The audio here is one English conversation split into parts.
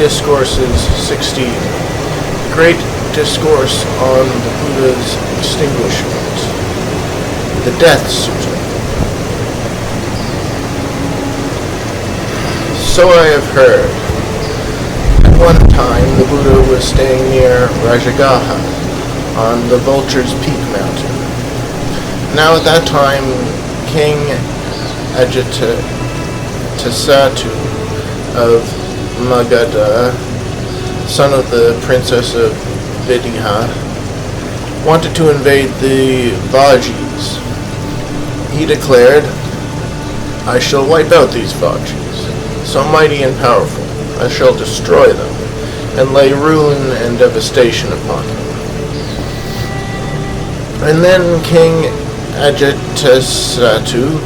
Discourses 16. The Great Discourse on the Buddha's Extinguishment. The Death Sutta. So I have heard. At one time the Buddha was staying near Rajagaha on the Vulture's Peak mountain. Now at that time King Ajatasattu of Magadha, son of the princess of Vidya, wanted to invade the Vajis. He declared, "I shall wipe out these Vajis, so mighty and powerful. I shall destroy them, and lay ruin and devastation upon them." And then King Ajatasattu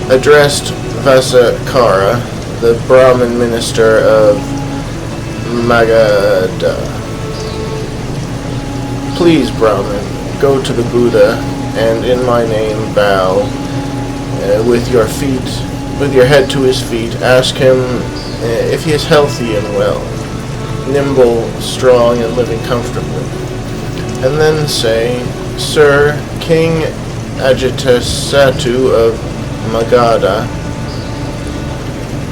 addressed Vasakara, the Brahmin minister of Magadha. "Please, Brahmin, go to the Buddha, and in my name bow with your head to his feet. Ask him if he is healthy and well, nimble, strong, and living comfortably. And then say, 'Sir, King Ajatasattu of Magadha,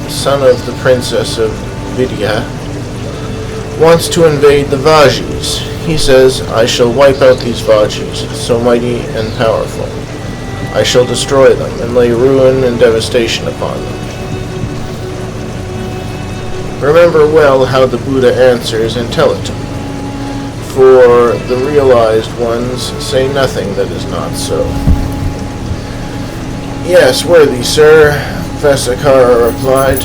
son of the princess of Vidya, wants to invade the Vajis. He says, I shall wipe out these Vajis, so mighty and powerful. I shall destroy them, and lay ruin and devastation upon them.'" Remember well how the Buddha answers and tell it to me, for the realized ones say nothing that is not so. "Yes, worthy sir," Vasakara replied.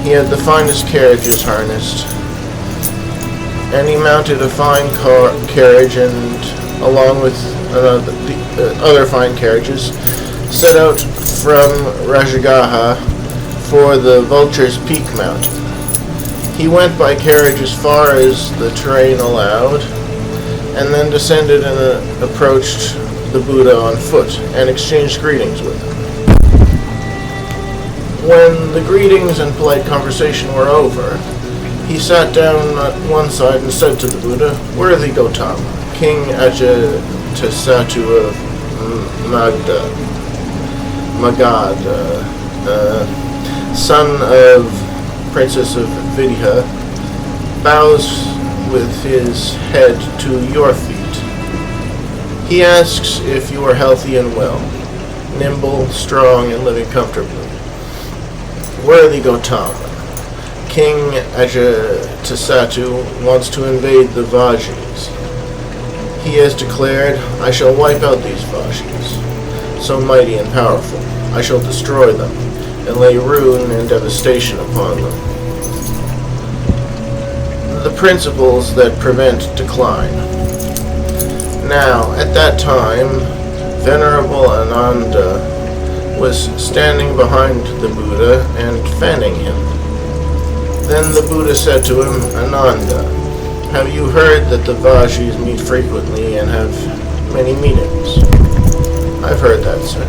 He had the finest carriages harnessed, and he mounted a fine carriage, and along with other fine carriages, set out from Rajagaha for the Vulture's Peak mountain. He went by carriage as far as the terrain allowed, and then descended and approached the Buddha on foot, and exchanged greetings with him. When the greetings and polite conversation were over, he sat down at one side and said to the Buddha, "Worthy Gautama, King Ajatasattu of Magadha, son of Princess of Vidya, bows with his head to your feet. He asks if you are healthy and well, nimble, strong, and living comfortably. Worthy Gautama, King Ajatasattu wants to invade the Vajis. He has declared, I shall wipe out these Vajis, so mighty and powerful. I shall destroy them, and lay ruin and devastation upon them. The principles that prevent decline. Now, at that time, Venerable Ananda was standing behind the Buddha and fanning him. Then the Buddha said to him, "Ananda, have you heard that the Vajis meet frequently and have many meetings?" "I've heard that, sir."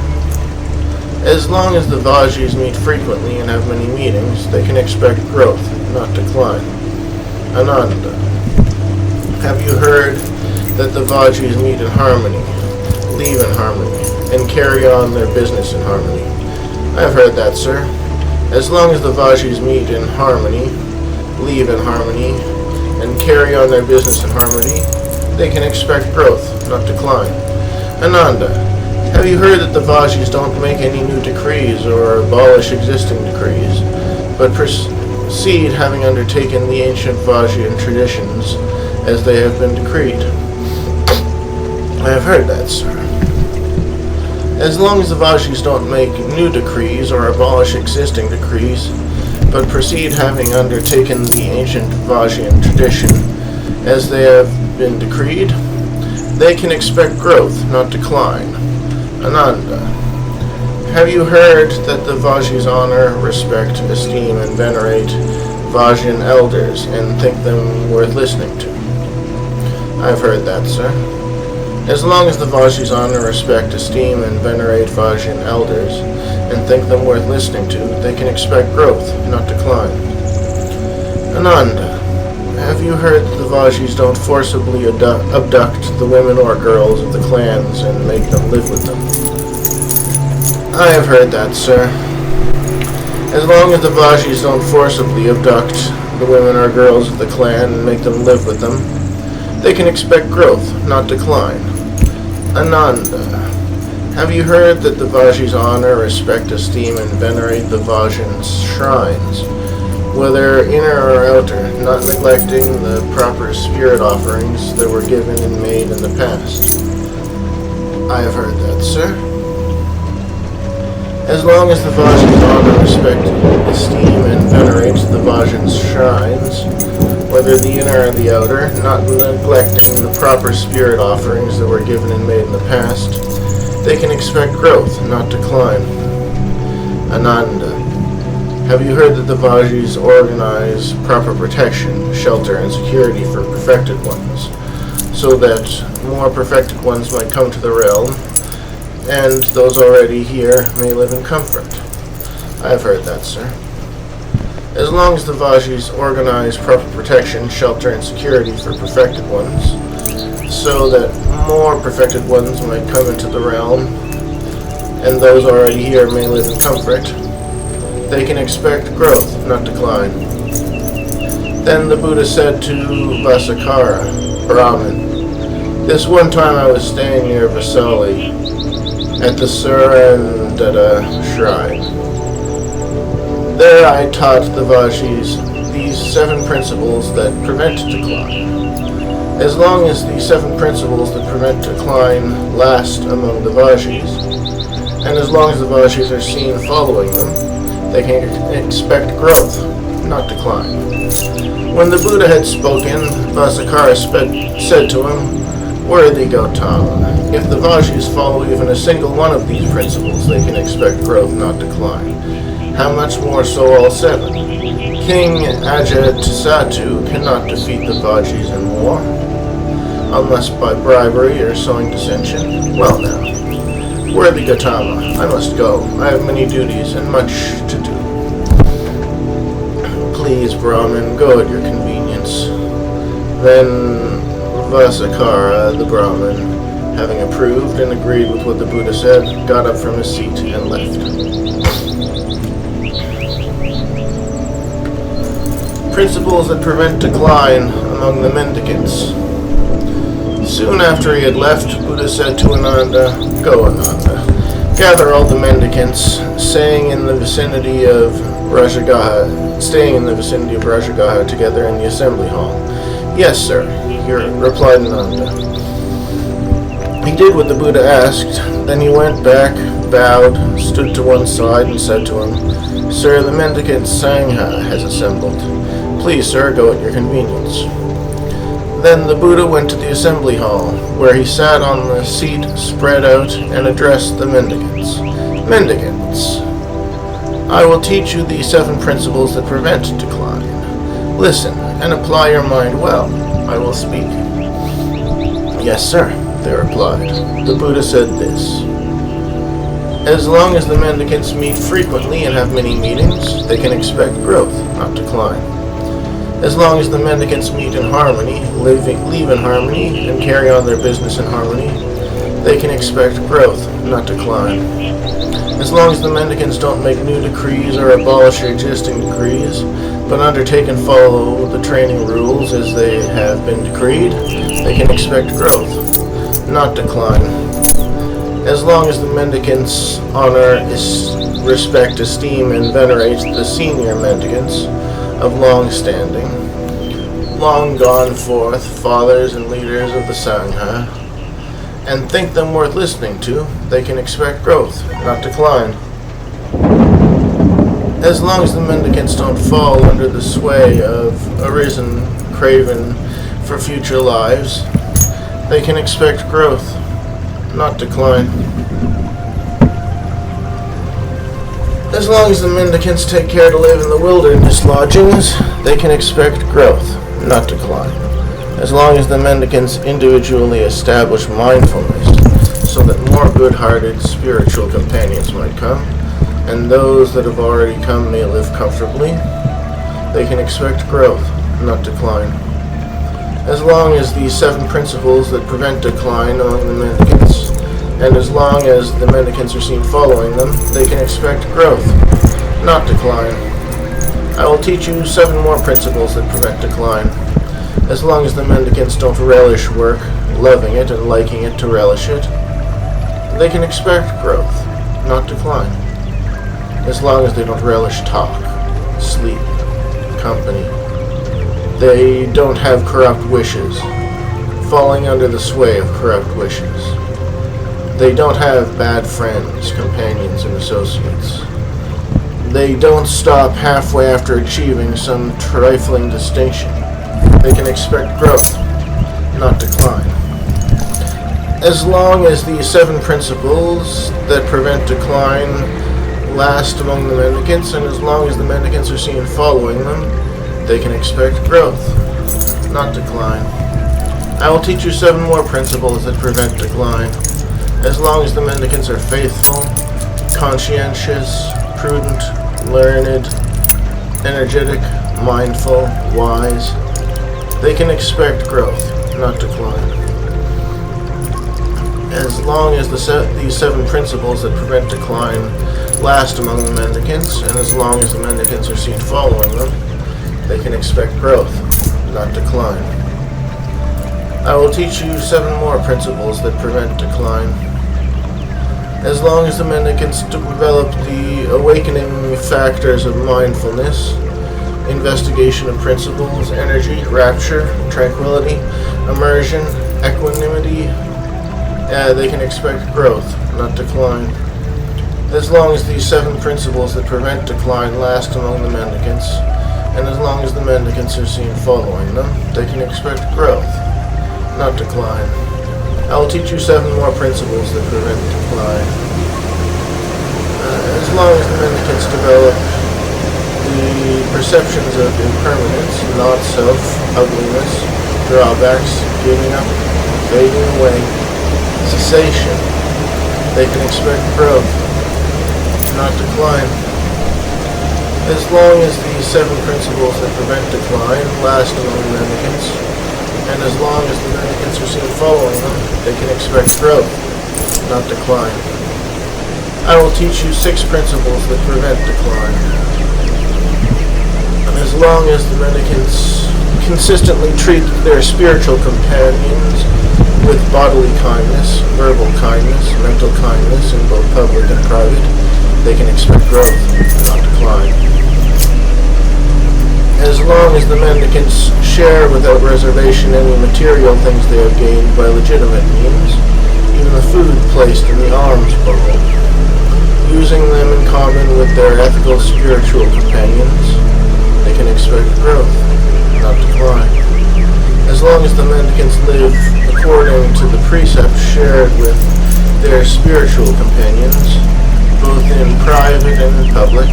"As long as the Vajis meet frequently and have many meetings, they can expect growth, not decline." "Ananda, have you heard that the Vajis meet in harmony, leave in harmony, and carry on their business in harmony?" "I've heard that, sir. As long as the Vajis meet in harmony, leave in harmony, and carry on their business in harmony, they can expect growth, not decline." "Ananda, have you heard that the Vajis don't make any new decrees or abolish existing decrees, but proceed having undertaken the ancient Vajian traditions as they have been decreed?" "I have heard that, sir." "As long as the Vajis don't make new decrees or abolish existing decrees, but proceed having undertaken the ancient Vajian tradition as they have been decreed, they can expect growth, not decline." "Ananda, have you heard that the Vajis honor, respect, esteem, and venerate Vajian elders and think them worth listening to?" "I've heard that, sir." As long as the Vajis honor, respect, esteem, and venerate Vajian elders, and think them worth listening to, they can expect growth, not decline. Ananda, have you heard that the Vajis don't forcibly abduct the women or girls of the clans and make them live with them? I have heard that, sir. As long as the Vajis don't forcibly abduct the women or girls of the clan and make them live with them, they can expect growth, not decline. Ananda, have you heard that the Vajis honor, respect, esteem, and venerate the Vajins' shrines, whether inner or outer, not neglecting the proper spirit offerings that were given and made in the past? I have heard that, sir. As long as the Vajins honor, respect, esteem, and venerate the Vajins' shrines, whether the inner or the outer, not neglecting the proper spirit offerings that were given and made in the past, they can expect growth, not decline. Ananda, have you heard that the Vajis organize proper protection, shelter, and security for perfected ones, so that more perfected ones might come to the realm, and those already here may live in comfort? I have heard that, sir. As long as the Vajis organize proper protection, shelter, and security for perfected ones, so that more perfected ones might come into the realm, and those already here may live in comfort, they can expect growth, not decline. Then the Buddha said to Vasakara, Brahmin, this one time I was staying near Vasali at the Surandada shrine. There I taught the Vajis these 7 principles that prevent decline. As long as the 7 principles that prevent decline last among the Vajis, and as long as the Vajis are seen following them, they can expect growth, not decline. When the Buddha had spoken, Vasakara said to him, Worthy Gautama, if the Vajis follow even a single one of these principles, they can expect growth, not decline. How much more so all 7? King Ajatasattu cannot defeat the Vajis in war, unless by bribery or sowing dissension. Well now, worthy Gautama, I must go. I have many duties and much to do. Please, Brahmin, go at your convenience. Then Vasakara, the Brahmin, having approved and agreed with what the Buddha said, got up from his seat and left. Principles that prevent decline among the mendicants. Soon after he had left, Buddha said to Ananda, Go, Ananda, gather all the mendicants staying in the vicinity of Rajagaha together in the assembly hall. Yes, sir, replied Ananda. He did what the Buddha asked. Then he went back, bowed, stood to one side, and said to him, Sir, the mendicant Sangha has assembled. Please, sir, go at your convenience. Then the Buddha went to the assembly hall, where he sat on the seat spread out and addressed the mendicants. Mendicants, I will teach you the 7 principles that prevent decline. Listen and apply your mind well. I will speak. Yes, sir, they replied. The Buddha said this. As long as the mendicants meet frequently and have many meetings, they can expect growth, not decline. As long as the mendicants meet in harmony, leave in harmony, and carry on their business in harmony, they can expect growth, not decline. As long as the mendicants don't make new decrees or abolish existing decrees, but undertake and follow the training rules as they have been decreed, they can expect growth, not decline. As long as the mendicants honor, respect, esteem, and venerate the senior mendicants of long standing, long gone forth fathers and leaders of the Sangha, and think them worth listening to, they can expect growth, not decline. As long as the mendicants don't fall under the sway of arisen craven for future lives, they can expect growth, not decline. As long as the mendicants take care to live in the wilderness lodgings, they can expect growth, not decline. As long as the mendicants individually establish mindfulness, so that more good-hearted spiritual companions might come, and those that have already come may live comfortably. they can expect growth, not decline. As long as the 7 principles that prevent decline among the mendicants, and as long as the mendicants are seen following them, they can expect growth, not decline. I will teach you 7 more principles that prevent decline. As long as the mendicants don't relish work, loving it and liking it to relish it, they can expect growth, not decline. As long as they don't relish talk, sleep, company, they don't have corrupt wishes, falling under the sway of corrupt wishes. They don't have bad friends, companions, and associates. They don't stop halfway after achieving some trifling distinction. They can expect growth, not decline. As long as the 7 principles that prevent decline last among the mendicants, and as long as the mendicants are seen following them, they can expect growth, not decline. I will teach you 7 more principles that prevent decline. As long as the mendicants are faithful, conscientious, prudent, learned, energetic, mindful, wise, they can expect growth, not decline. As long as these 7 principles that prevent decline last among the mendicants, and as long as the mendicants are seen following them, they can expect growth, not decline. I will teach you 7 more principles that prevent decline. As long as the mendicants develop the awakening factors of mindfulness, investigation of principles, energy, rapture, tranquility, immersion, equanimity, they can expect growth, not decline. As long as these 7 principles that prevent decline last among the mendicants, and as long as the mendicants are seen following them, they can expect growth, not decline. I will teach you 7 more principles that prevent decline. As long as the mendicants develop the perceptions of impermanence, not-self, ugliness, drawbacks, giving up, fading away, cessation, they can expect growth, not decline. As long as these 7 principles that prevent decline last among the mendicants, and as long as the mendicants are seen following them, they can expect growth, not decline. I will teach you 6 principles that prevent decline. As long as the mendicants consistently treat their spiritual companions with bodily kindness, verbal kindness, mental kindness in both public and private, they can expect growth, not decline. As long as the mendicants share without reservation any material things they have gained by legitimate means, even the food placed in the alms bowl, using them in common with their ethical spiritual companions, they can expect growth, not decline. As long as the mendicants live according to the precepts shared with their spiritual companions, both in private and in public,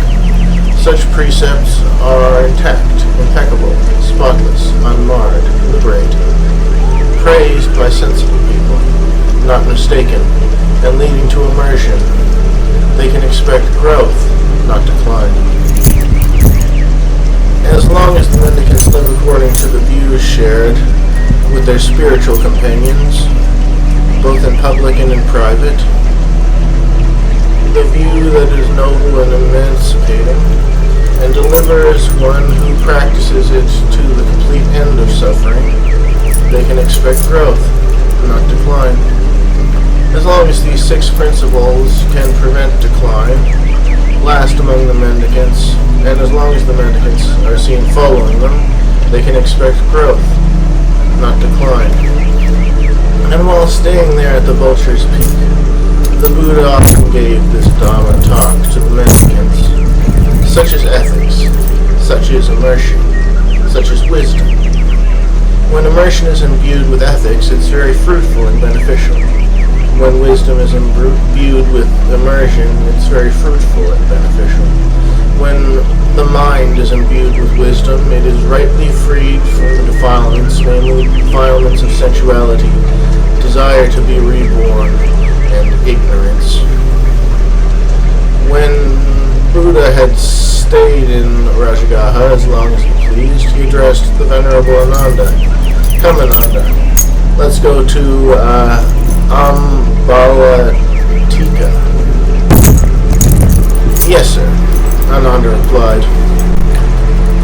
such precepts are intact, impeccable, spotless, unmarred, liberating, praised by sensible people, not mistaken, and leading to immersion. They can expect growth, not decline. As long as the mendicants live according to the views shared with their spiritual companions, both in public and in private, the view that is noble and emancipating, and delivers one who practices it to the complete end of suffering, they can expect growth, not decline. As long as these 6 principles can prevent decline, last among the mendicants, and as long as the mendicants are seen following them, they can expect growth, not decline. And while staying there at the Vulture's Peak, the Buddha often gave this Dhamma talk to the mendicants, such as ethics, such as immersion, such as wisdom. When immersion is imbued with ethics, it's very fruitful and beneficial. When wisdom is imbued with immersion, it's very fruitful and beneficial. When the mind is imbued with wisdom, it is rightly freed from the defilements, mainly defilements of sensuality, desire to be reborn, and ignorance. When Buddha had stayed in Rajagaha as long as he pleased, he addressed the Venerable Ananda. Come, Ananda, let's go to Ambalatika. Yes, sir, Ananda replied.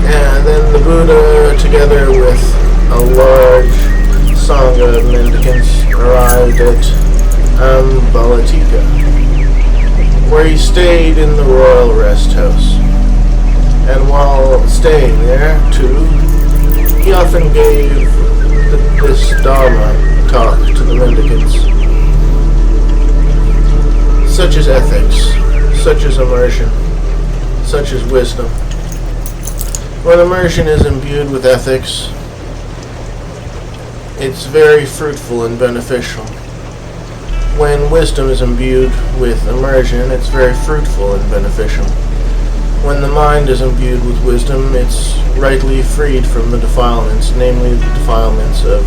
And then the Buddha, together with a large sangha of mendicants, arrived at Ambalatika, where he stayed in the royal rest house. And while staying there, too, he often gave this Dharma talk to the mendicants, such as ethics, such as immersion, such as wisdom. When immersion is imbued with ethics, it's very fruitful and beneficial. When wisdom is imbued with immersion, it's very fruitful and beneficial. When the mind is imbued with wisdom, it's rightly freed from the defilements, namely the defilements of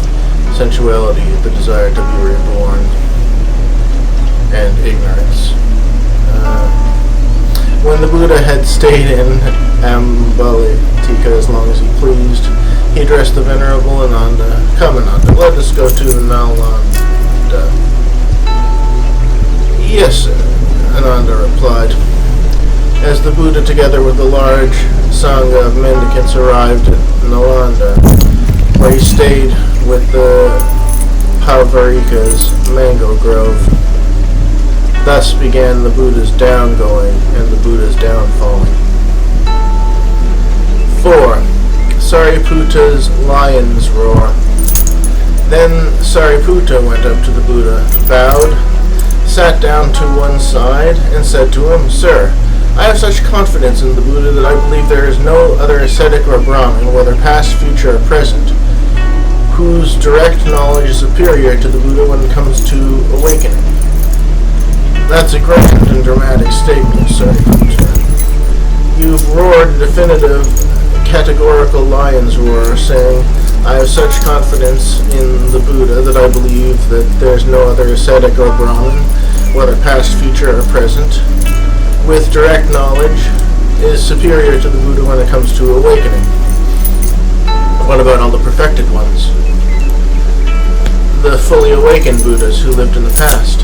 sensuality, the desire to be reborn, and ignorance. When the Buddha had stayed in Ambalatika as long as he pleased, he addressed the Venerable Ananda. Come, Ananda, let us go to Nalanda. Yes, sir, Ananda replied. As the Buddha, together with a large sangha of mendicants, arrived at Nalanda, where he stayed with the Pavarika's mango grove. Thus began the Buddha's downgoing and the Buddha's downfalling. 4. Sariputa's lion's roar. Then Sariputta went up to the Buddha, bowed, sat down to one side, and said to him, Sir, I have such confidence in the Buddha that I believe there is no other ascetic or Brahmin, whether past, future, or present, whose direct knowledge is superior to the Buddha when it comes to awakening. That's a grand and dramatic statement, Sariputta. You've roared a definitive, categorical lion's roar, saying, I have such confidence in the Buddha that I believe that there's no other ascetic or Brahmin, whether past, future, or present, with direct knowledge, is superior to the Buddha when it comes to awakening. What about all the perfected ones? The fully awakened Buddhas who lived in the past?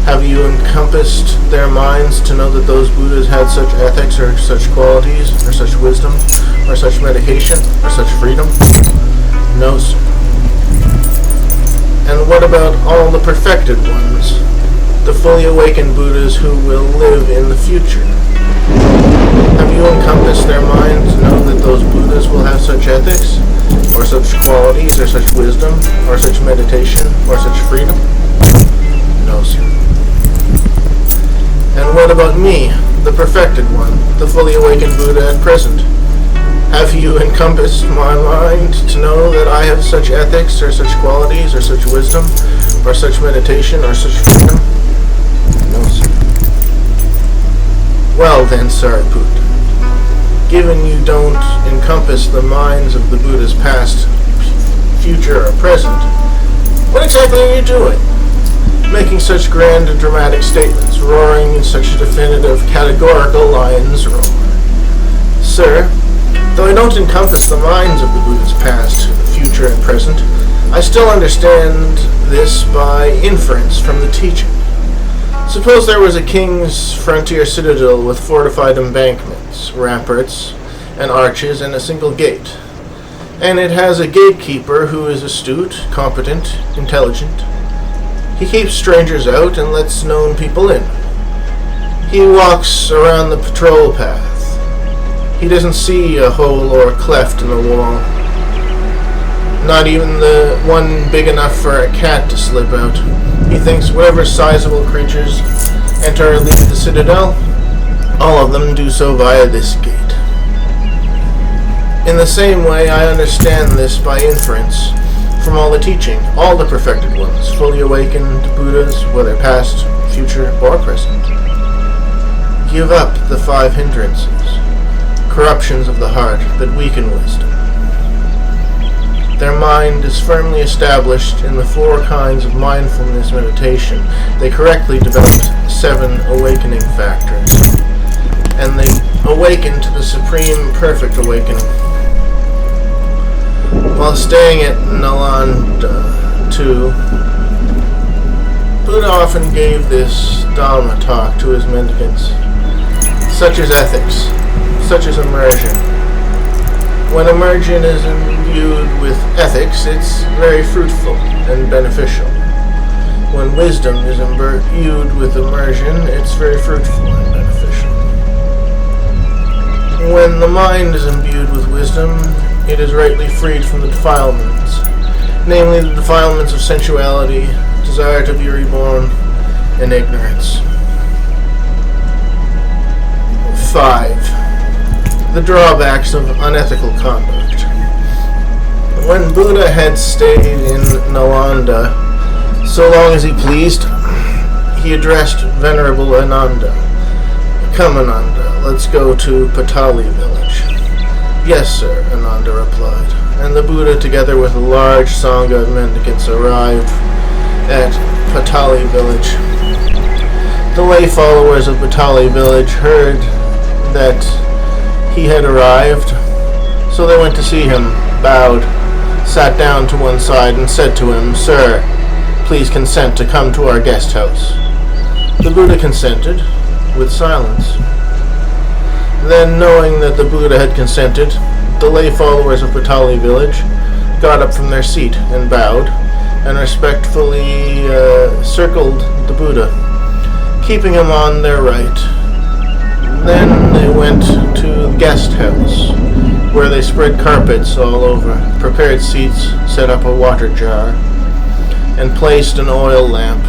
Have you encompassed their minds to know that those Buddhas had such ethics or such qualities or such wisdom or such meditation or such freedom? No, sir. And what about all the perfected ones? The fully awakened Buddhas who will live in the future? Have you encompassed their minds to know that those Buddhas will have such ethics or such qualities or such wisdom or such meditation or such freedom? No, sir. And what about me, the perfected one, the fully awakened Buddha at present? Have you encompassed my mind to know that I have such ethics or such qualities or such wisdom or such meditation or such freedom? No, sir. Well then, Sariputta, given you don't encompass the minds of the Buddha's past, future, or present, what exactly are you doing? Making such grand and dramatic statements, roaring in such a definitive, categorical lion's roar. Sir, though I don't encompass the minds of the Buddha's past, future, and present, I still understand this by inference from the teaching. Suppose there was a king's frontier citadel with fortified embankments, ramparts, and arches, and a single gate. And it has a gatekeeper who is astute, competent, intelligent. He keeps strangers out and lets known people in. He walks around the patrol path. He doesn't see a hole or a cleft in the wall. Not even the one big enough for a cat to slip out. He thinks whatever sizable creatures enter or leave the citadel, all of them do so via this gate. In the same way, I understand this by inference from all the teaching, all the perfected ones, fully awakened Buddhas, whether past, future, or present. Give up the 5 hindrances, corruptions of the heart that weaken wisdom. Their mind is firmly established in the 4 kinds of mindfulness meditation. They correctly developed 7 awakening factors. and they awaken to the supreme perfect awakening. While staying at Nalanda too, Buddha often gave this Dhamma talk to his mendicants, such as ethics, such as immersion. When immersion is imbued with ethics, it's very fruitful and beneficial. When wisdom is imbued with immersion, it's very fruitful and beneficial. When the mind is imbued with wisdom, it is rightly freed from the defilements, namely the defilements of sensuality, desire to be reborn, and ignorance. 5. The drawbacks of unethical conduct. When Buddha had stayed in Nalanda so long as he pleased, he addressed Venerable Ananda. "Come, Ananda, let's go to Patali village." "Yes, sir," Ananda replied, and the Buddha, together with a large sangha of mendicants, arrived at Patali village. The lay followers of Patali village heard that he had arrived, so they went to see him, bowed, sat down to one side, and said to him, "Sir, please consent to come to our guest house." The Buddha consented, with silence. Then, knowing that the Buddha had consented, the lay followers of Patali village got up from their seat and bowed, and respectfully circled the Buddha, keeping him on their right. Then they went to the guest house, where they spread carpets all over, prepared seats, set up a water jar, and placed an oil lamp.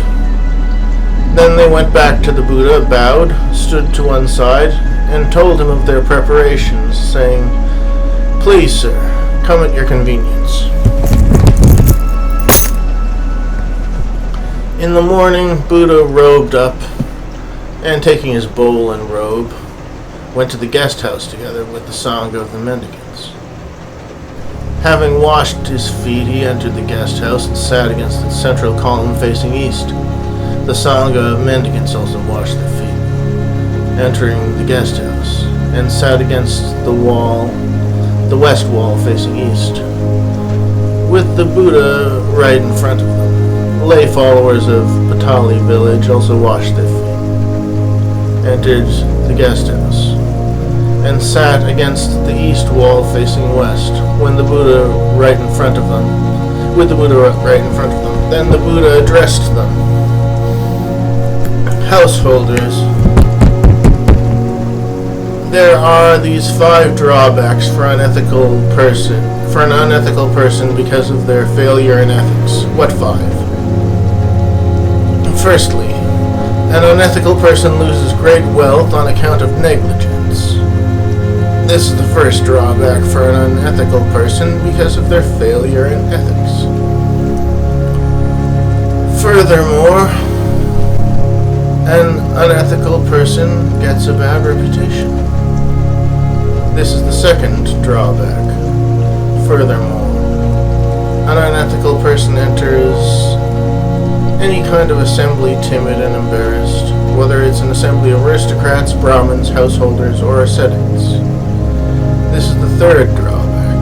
Then they went back to the Buddha, bowed, stood to one side, and told him of their preparations, saying, "Please, sir, come at your convenience." In the morning, Buddha robed up, and taking his bowl and robe, went to the guest house together with the sangha of the mendicants. Having washed his feet, he entered the guest house and sat against the central column facing east. The sangha of mendicants also washed their feet, entering the guest house, and sat against the wall, the west wall facing east, with the Buddha right in front of them. Lay followers of Patali village also washed their feet, entered the guest house, and sat against the east wall facing west, when the Buddha right in front of them, with the Buddha right in front of them. Then the Buddha addressed them. "Householders, there are these 5 drawbacks for an unethical person because of their failure in ethics." "What 5? "Firstly, an unethical person loses great wealth on account of negligence. This is the first drawback for an unethical person because of their failure in ethics. Furthermore, an unethical person gets a bad reputation. This is the second drawback. Furthermore, an unethical person enters any kind of assembly timid and embarrassed, whether it's an assembly of aristocrats, Brahmins, householders, or ascetics. This is the third drawback.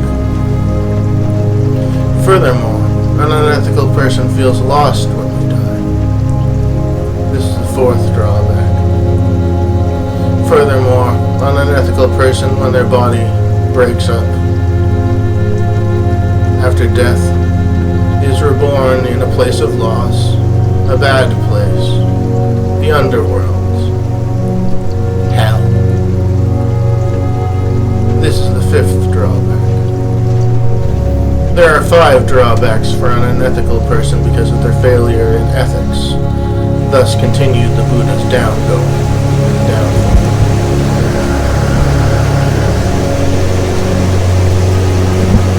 Furthermore, an unethical person feels lost when they die. This is the fourth drawback. Furthermore, an unethical person, when their body breaks up after death, is reborn in a place of loss, a bad place, the underworld, hell. This is the fifth drawback. There are 5 drawbacks for an unethical person because of their failure in ethics. Thus continued the Buddha's downfall.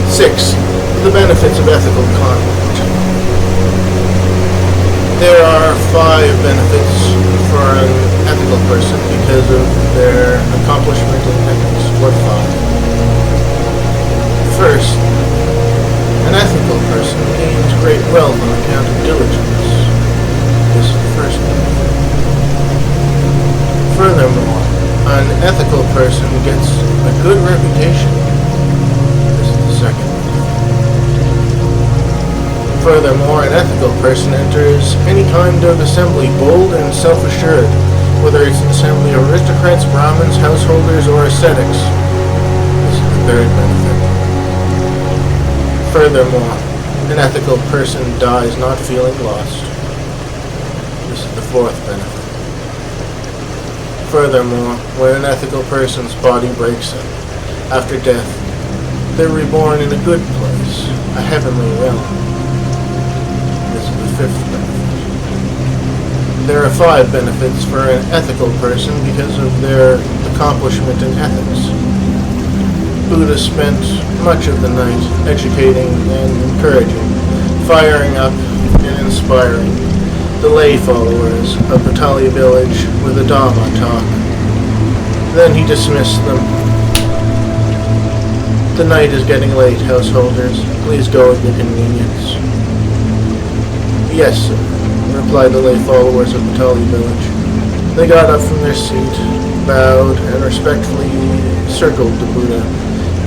6. The benefits of ethical conduct. There are 5 benefits for an ethical person because of their accomplishment in ethics. What 5? First, an ethical person gains great wealth on account of diligence. This is the first benefit. Furthermore, an ethical person enters any kind of assembly bold and self-assured, whether it's an assembly of aristocrats, Brahmins, householders, or ascetics. This is the third benefit. Furthermore, an ethical person dies not feeling lost. This is the fourth benefit. Furthermore, when an ethical person's body breaks up after death, they're reborn in a good place, a heavenly realm. This is the fifth benefit. There are 5 benefits for an ethical person because of their accomplishment in ethics. Buddha spent much of the night educating and encouraging, firing up and inspiring the lay followers of Patali village with a Dhamma talk. Then he dismissed them. The night is getting late, householders. Please go at your convenience. Yes, sir, replied the lay followers of Patali village. They got up from their seat, bowed, and respectfully circled the Buddha,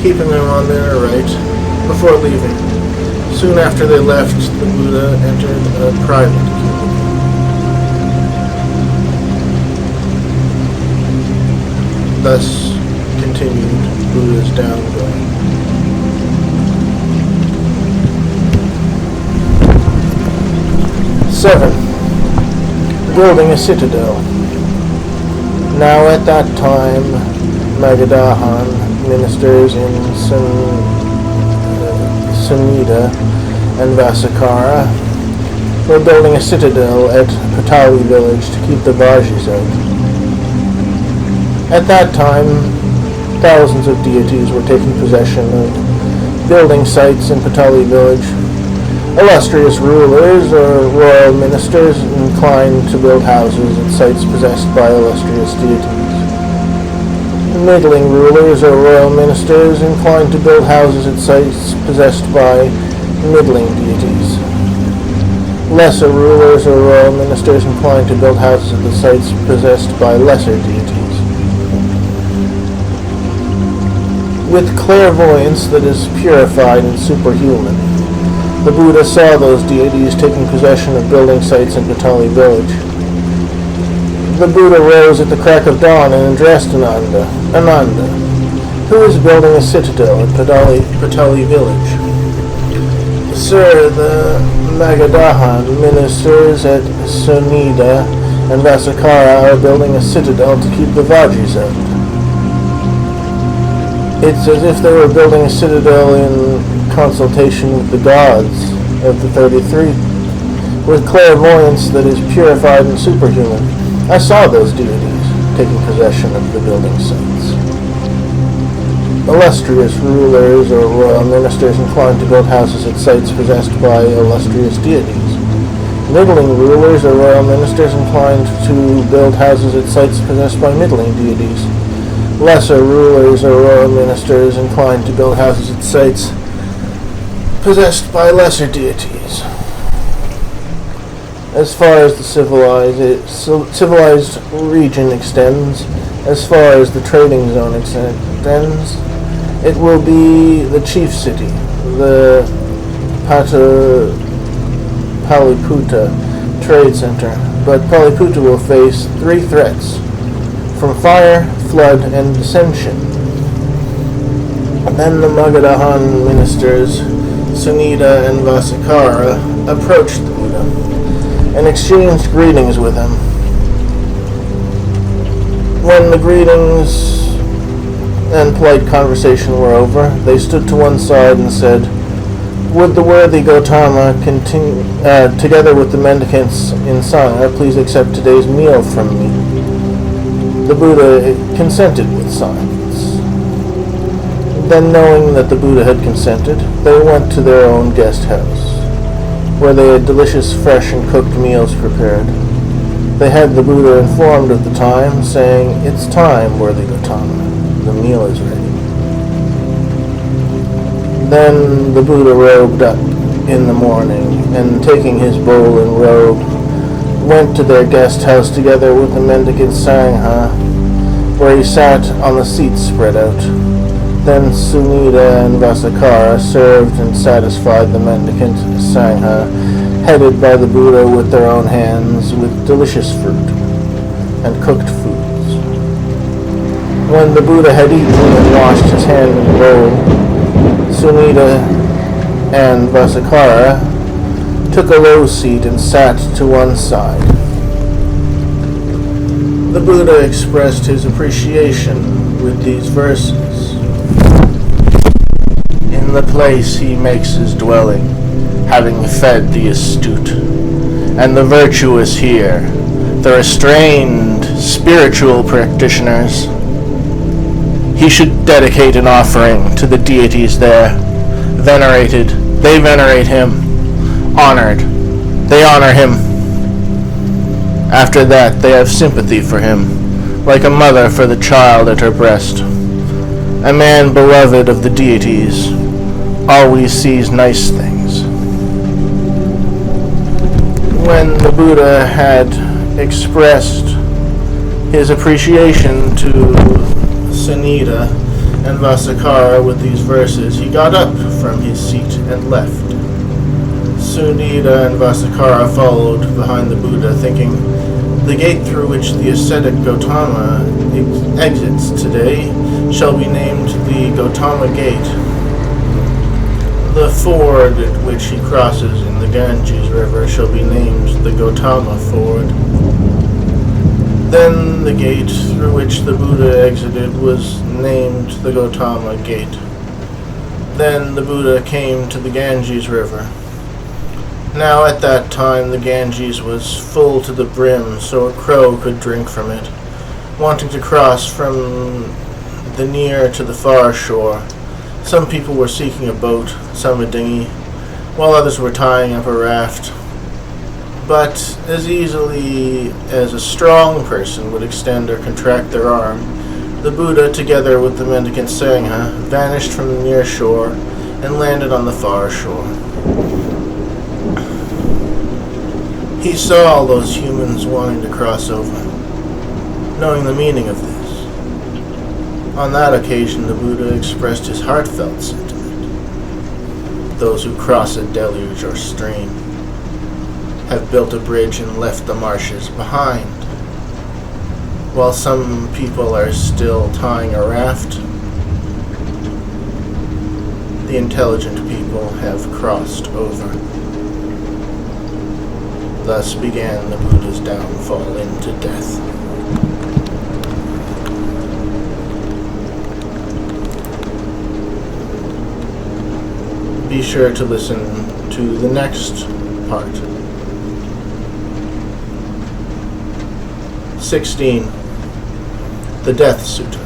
keeping him on their right before leaving. Soon after they left, the Buddha entered a private cubicle. Thus continued Buddha's downgoing. Seven, building a citadel. Now at that time, Magadahan ministers in Sunita and Vasakara were building a citadel at Patali village to keep the Vajis out. At that time, thousands of deities were taking possession of building sites in Patali village. Illustrious rulers or royal ministers inclined to build houses at sites possessed by illustrious deities. Middling rulers or royal ministers inclined to build houses at sites possessed by middling deities. Lesser rulers or royal ministers inclined to build houses at the sites possessed by lesser deities. With clairvoyance that is purified and superhuman, the Buddha saw those deities taking possession of building sites in Patali village. The Buddha rose at the crack of dawn and addressed Ananda. Ananda, who is building a citadel at Patali village? Sir, the Magadahan ministers at Sunita and Vasakara are building a citadel to keep the Vajis out. It's as if they were building a citadel in consultation with the gods of the 33, with clairvoyance that is purified and superhuman. I saw those deities taking possession of the building sites. Illustrious rulers or royal ministers inclined to build houses at sites possessed by illustrious deities. Middling rulers or royal ministers inclined to build houses at sites possessed by middling deities. Lesser rulers or royal ministers inclined to build houses at sites possessed by lesser deities. As far as the civilized region extends, as far as the trading zone extends, it will be the chief city, the Paliputta trade center. But Paliputta will face 3 threats: from fire, flood, and dissension. Then the Magadahan ministers, Sunita and Vasakara, approached the Buddha and exchanged greetings with him. When the greetings and polite conversation were over, they stood to one side and said, "Would the worthy Gautama continue, together with the mendicants in Sangha, please accept today's meal from me?" The Buddha consented with silence. Then, knowing that the Buddha had consented, they went to their own guest house, where they had delicious fresh and cooked meals prepared. They had the Buddha informed of the time, saying, "It's time, worthy Gautama. The meal is ready." Then the Buddha robed up in the morning, and taking his bowl and robe, went to their guest house together with the mendicant Sangha, where he sat on the seats spread out. Then Sunita and Vasakara served and satisfied the mendicant Sangha, headed by the Buddha with their own hands with delicious fruit and cooked foods. When the Buddha had eaten and washed his hand in the bowl, Sunita and Vasakkara took a low seat and sat to one side. The Buddha expressed his appreciation with these verses. In the place he makes his dwelling, having fed the astute and the virtuous here, the restrained spiritual practitioners, he should dedicate an offering to the deities there. Venerated, they venerate him. Honored, they honor him. After that, they have sympathy for him, like a mother for the child at her breast. A man beloved of the deities always sees nice things. When the Buddha had expressed his appreciation to Sunita and Vasakkara with these verses, he got up from his seat and left. Sunita and Vasakkara followed behind the Buddha, thinking, the gate through which the ascetic Gautama exits today shall be named the Gautama Gate. The ford at which he crosses in the Ganges River shall be named the Gautama Ford. Then the gate through which the Buddha exited was named the Gautama Gate. Then the Buddha came to the Ganges River. Now at that time the Ganges was full to the brim, so a crow could drink from it. Wanting to cross from the near to the far shore, some people were seeking a boat, some a dinghy, while others were tying up a raft. But as easily as a strong person would extend or contract their arm, the Buddha, together with the mendicant Sangha, vanished from the near shore and landed on the far shore. He saw all those humans wanting to cross over, knowing the meaning of this. On that occasion, the Buddha expressed his heartfelt sentiment. Those who cross a deluge or stream have built a bridge and left the marshes behind, while some people are still tying a raft. The intelligent people have crossed over. Thus began the Buddha's downfall into death. Be sure to listen to the next part. 16. The Death Sutta.